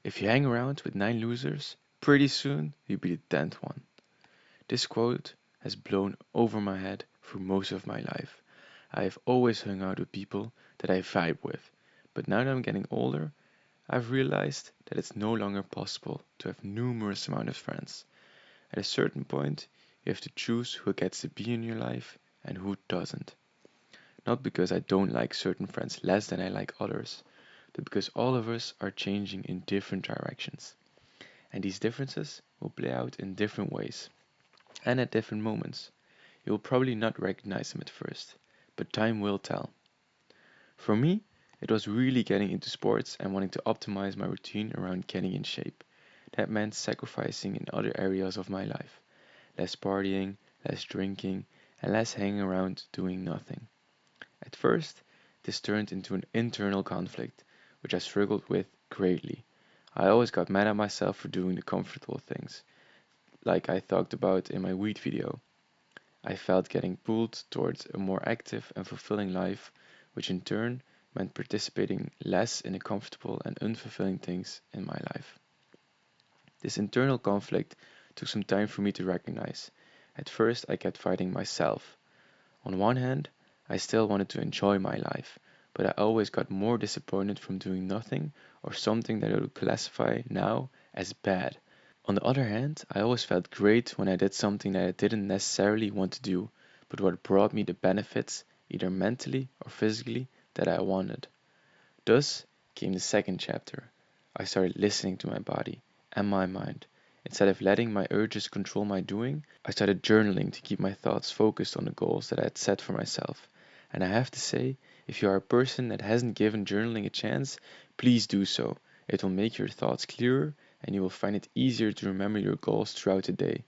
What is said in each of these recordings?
If you hang around with 9 losers, pretty soon you'll be the 10th one. This quote has blown over my head for most of my life. I have always hung out with people that I vibe with, but now that I'm getting older, I've realized that it's no longer possible to have numerous amount of friends. At a certain point, you have to choose who gets to be in your life and who doesn't. Not because I don't like certain friends less than I like others, but because all of us are changing in different directions. And these differences will play out in different ways and at different moments. You will probably not recognize them at first, but time will tell. For me, it was really getting into sports and wanting to optimize my routine around getting in shape. That meant sacrificing in other areas of my life. Less partying, less drinking, and less hanging around doing nothing. At first, this turned into an internal conflict, which I struggled with greatly. I always got mad at myself for doing the comfortable things, like I talked about in my weed video. I felt getting pulled towards a more active and fulfilling life, which in turn meant participating less in the comfortable and unfulfilling things in my life. This internal conflict took some time for me to recognize. At first, I kept fighting myself. On one hand, I still wanted to enjoy my life, but I always got more disappointed from doing nothing or something that I would classify now as bad. On the other hand, I always felt great when I did something that I didn't necessarily want to do, but what brought me the benefits, either mentally or physically, that I wanted. Thus came the second chapter. I started listening to my body and my mind. Instead of letting my urges control my doing, I started journaling to keep my thoughts focused on the goals that I had set for myself. And I have to say, if you are a person that hasn't given journaling a chance, please do so. It will make your thoughts clearer and you will find it easier to remember your goals throughout the day.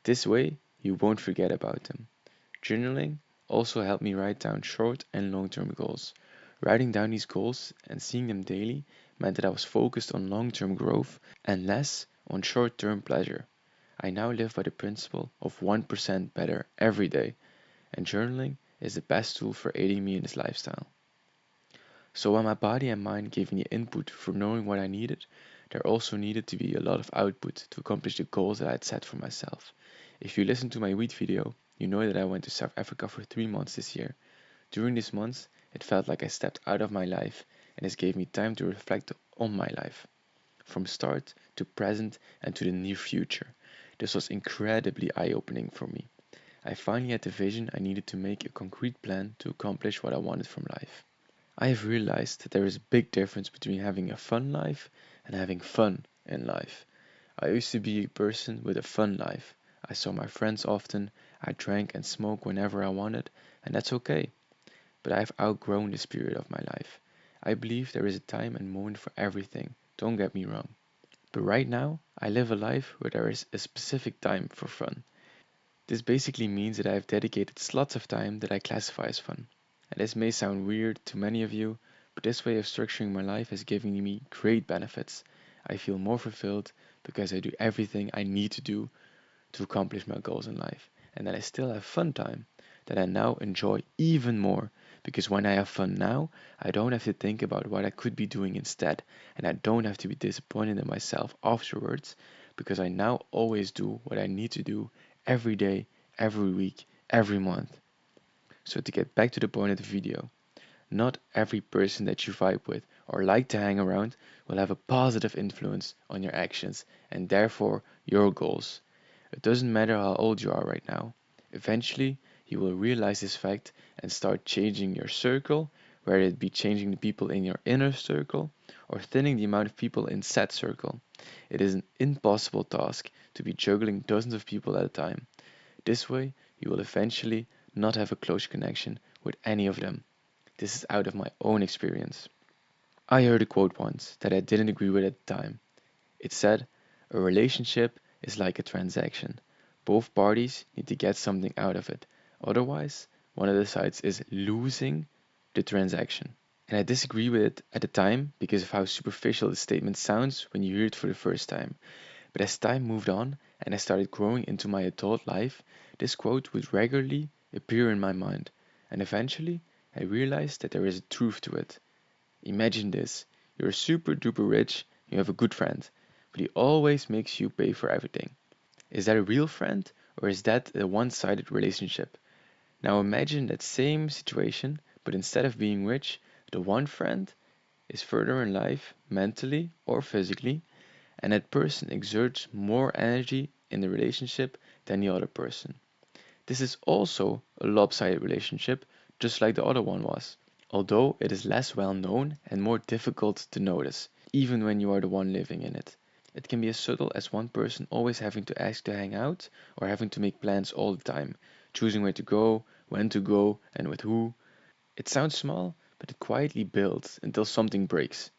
This way, you won't forget about them. Journaling also helped me write down short and long term goals. Writing down these goals and seeing them daily meant that I was focused on long term growth and less on short term pleasure. I now live by the principle of 1% better every day, and journaling is the best tool for aiding me in this lifestyle. So while my body and mind gave me input for knowing what I needed, there also needed to be a lot of output to accomplish the goals that I had set for myself. If you listen to my wheat video, you know that I went to South Africa for 3 months this year. During these months, it felt like I stepped out of my life, and this gave me time to reflect on my life, from start to present and to the near future. This was incredibly eye-opening for me. I finally had the vision I needed to make a concrete plan to accomplish what I wanted from life. I have realized that there is a big difference between having a fun life and having fun in life. I used to be a person with a fun life. I saw my friends often, I drank and smoked whenever I wanted, and that's okay. But I've outgrown this period of my life. I believe there is a time and moment for everything, don't get me wrong. But right now, I live a life where there is a specific time for fun. This basically means that I have dedicated slots of time that I classify as fun. And this may sound weird to many of you, but this way of structuring my life has given me great benefits. I feel more fulfilled because I do everything I need to do to accomplish my goals in life. And that I still have fun time that I now enjoy even more because when I have fun now, I don't have to think about what I could be doing instead, and I don't have to be disappointed in myself afterwards because I now always do what I need to do every day, every week, every month. So to get back to the point of the video, not every person that you vibe with or like to hang around will have a positive influence on your actions and therefore your goals. It doesn't matter how old you are right now. Eventually, you will realize this fact and start changing your circle, whether it be changing the people in your inner circle or thinning the amount of people in said circle. It is an impossible task to be juggling dozens of people at a time. This way, you will eventually not have a close connection with any of them. This is out of my own experience. I heard a quote once that I didn't agree with at the time. It said, "A relationship is like a transaction. Both parties need to get something out of it. Otherwise, one of the sides is losing the transaction." And I disagree with it at the time because of how superficial the statement sounds when you hear it for the first time. But as time moved on and I started growing into my adult life, this quote would regularly appear in my mind. And eventually, I realized that there is a truth to it. Imagine this: you're super duper rich, You have a good friend, but he always makes you pay for everything. Is that a real friend or is that a one-sided relationship? Now imagine that same situation, but instead of being rich, the one friend is further in life, mentally or physically, and that person exerts more energy in the relationship than the other person. This is also a lopsided relationship, just like the other one was, although it is less well known and more difficult to notice, even when you are the one living in it. It can be as subtle as one person always having to ask to hang out or having to make plans all the time, choosing where to go, when to go, and with who. It sounds small, but it quietly builds until something breaks.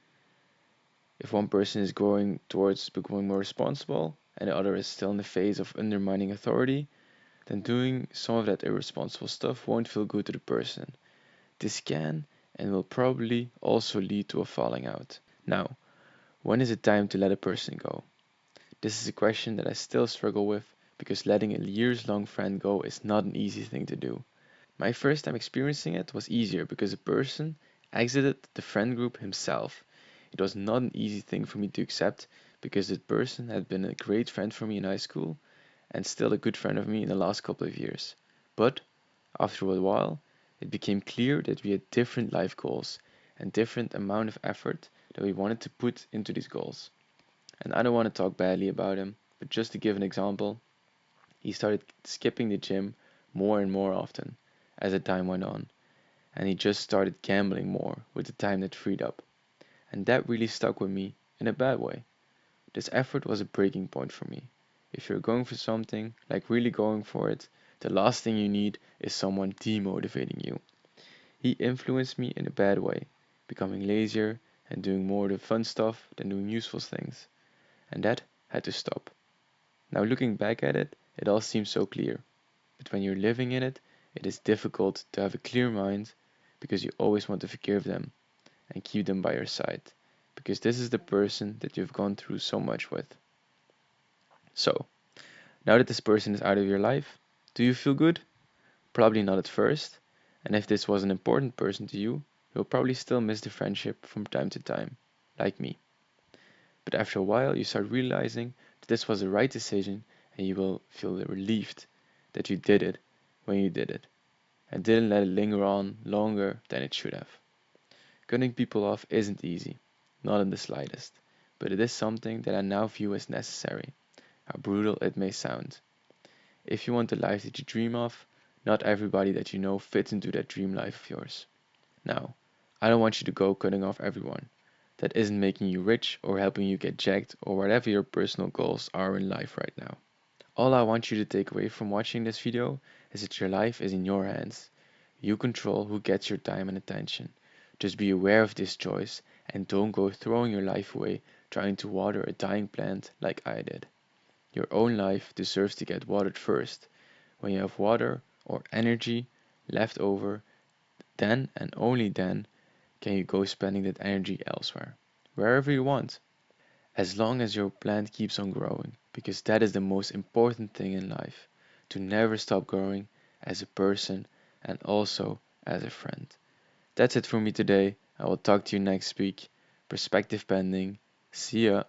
If one person is growing towards becoming more responsible and the other is still in the phase of undermining authority, then doing some of that irresponsible stuff won't feel good to the person. This can and will probably also lead to a falling out. Now, when is it time to let a person go? This is a question that I still struggle with because letting a years long friend go is not an easy thing to do. My first time experiencing it was easier because the person exited the friend group himself. It was not an easy thing for me to accept because the person had been a great friend for me in high school and still a good friend of me in the last couple of years. But after a while, it became clear that we had different life goals and different amount of effort that we wanted to put into these goals. And I don't want to talk badly about him, but just to give an example, he started skipping the gym more and more often as the time went on, and he just started gambling more with the time that freed up. And that really stuck with me in a bad way. This effort was a breaking point for me. If you're going for something, like really going for it, the last thing you need is someone demotivating you. He influenced me in a bad way, becoming lazier and doing more of the fun stuff than doing useful things. And that had to stop. Now looking back at it, it all seems so clear. But when you're living in it, it is difficult to have a clear mind because you always want to forgive them and keep them by your side. Because this is the person that you've gone through so much with. So, now that this person is out of your life, do you feel good? Probably not at first. And if this was an important person to you, you'll probably still miss the friendship from time to time, like me. But after a while, you start realizing that this was the right decision and you will feel relieved that you did it when you did it and didn't let it linger on longer than it should have. Cutting people off isn't easy, not in the slightest, but it is something that I now view as necessary, how brutal it may sound. If you want the life that you dream of, not everybody that you know fits into that dream life of yours. Now, I don't want you to go cutting off everyone. That isn't making you rich or helping you get jacked or whatever your personal goals are in life right now. All I want you to take away from watching this video is that your life is in your hands. You control who gets your time and attention. Just be aware of this choice and don't go throwing your life away trying to water a dying plant like I did. Your own life deserves to get watered first. When you have water or energy left over, then and only then can you go spending that energy elsewhere, wherever you want, as long as your plant keeps on growing, because that is the most important thing in life, to never stop growing as a person and also as a friend. That's it for me today. I will talk to you next week. Perspective pending. See ya.